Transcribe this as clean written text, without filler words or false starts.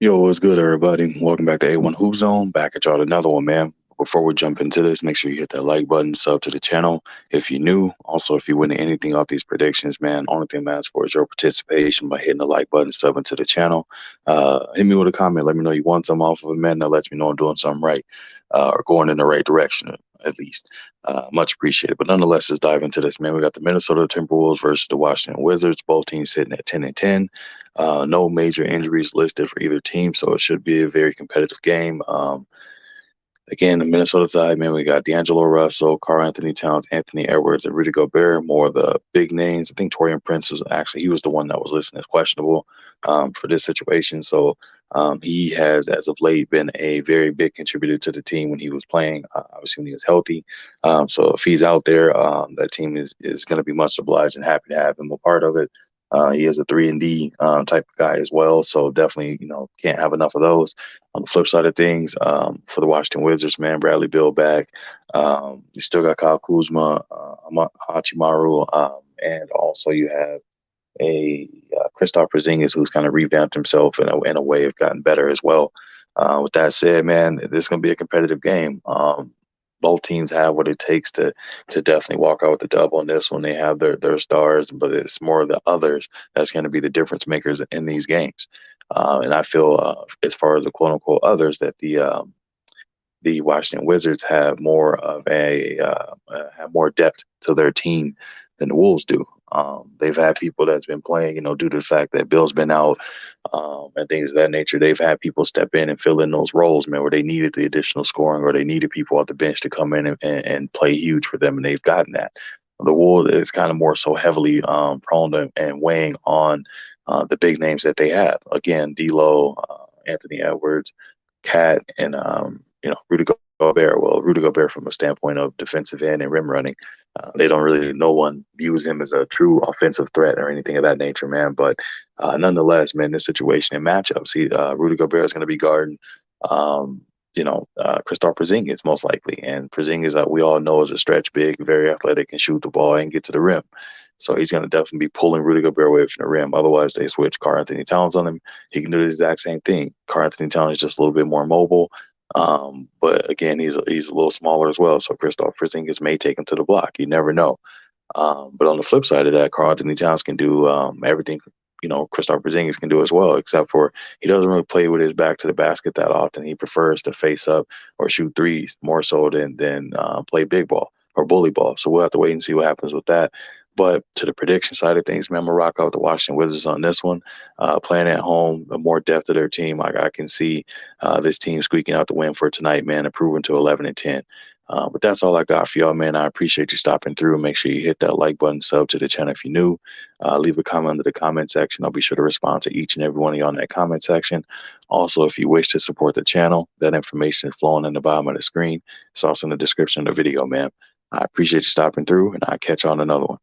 Yo, what's good, everybody? Welcome back to A1 Hoop Zone. Back at y'all with another one, man. Before we jump into this, make sure you hit that like button, sub to the channel if you're new. Also, if you win anything off these predictions, man, only thing matters for is your participation by hitting the like button, subbing to the channel. Hit me with a comment. Let me know you want something off of it, man. That lets me know I'm doing something right or going in the right direction, at least. Much appreciated. But nonetheless, let's dive into this, man. We got the Minnesota Timberwolves versus the Washington Wizards. Both teams sitting at 10 and 10. No major injuries listed for either team, so it should be a very competitive game. Again, the Minnesota side, man, we got D'Angelo Russell, Karl Anthony Towns, Anthony Edwards, and Rudy Gobert, more of the big names. I think Torian Prince was actually, he was the one that was listed as questionable for this situation. So he has, as of late, been a very big contributor to the team when he was playing, obviously when he was healthy. So if he's out there, that team is going to be much obliged and happy to have him a part of it. He is a 3 and D type of guy as well, so definitely, can't have enough of those. On the flip side of things, for the Washington Wizards, man, Bradley Beal back. You still got Kyle Kuzma, Hachimaru, and also you have a Kristaps Porzingis who's kind of revamped himself in a way of gotten better as well. With that said, man, this is going to be a competitive game. Both teams have what it takes to definitely walk out with the dub on this one. They have their stars, but it's more the others that's going to be the difference makers in these games. And I feel, as far as the quote unquote others, that the Washington Wizards have more of have more depth to their team than the Wolves do. They've had people that's been playing, due to the fact that Bill's been out and things of that nature. They've had people step in and fill in those roles, man, where they needed the additional scoring or they needed people off the bench to come in and play huge for them, and they've gotten that. The Wolves is kind of more so heavily prone to and weighing on the big names that they have. Again, D'Lo, Anthony Edwards, Cat, and Rudy Gobert. Well, Rudy Gobert from a standpoint of defensive end and rim running, they don't really. No one views him as a true offensive threat or anything of that nature, man. But nonetheless, man, this situation in matchups, Rudy Gobert is going to be guarding. Um, Kristaps Porzingis most likely, and Porzingis, we all know, is a stretch big, very athletic, and shoot the ball and get to the rim. So he's going to definitely be pulling Rudy Gobert away from the rim. Otherwise, they switch Karl Anthony Towns on him. He can do the exact same thing. Karl Anthony Towns is just a little bit more mobile. But again, he's a little smaller as well. So Kristaps Porzingis may take him to the block. You never know. But on the flip side of that, Karl Anthony Towns can do everything, Kristaps Porzingis can do as well, except for he doesn't really play with his back to the basket that often. He prefers to face up or shoot threes more so than play big ball or bully ball. So we'll have to wait and see what happens with that. But to the prediction side of things, man, I'm gonna rock out the Washington Wizards on this one. Playing at home, the more depth of their team, like I can see this team squeaking out the win for tonight, man, improving to 11 and 10. But that's all I got for y'all, man. I appreciate you stopping through. Make sure you hit that like button, sub to the channel if you're new. Leave a comment under the comment section. I'll be sure to respond to each and every one of y'all in that comment section. Also, if you wish to support the channel, that information is flowing in the bottom of the screen. It's also in the description of the video, man. I appreciate you stopping through, and I'll catch you on another one.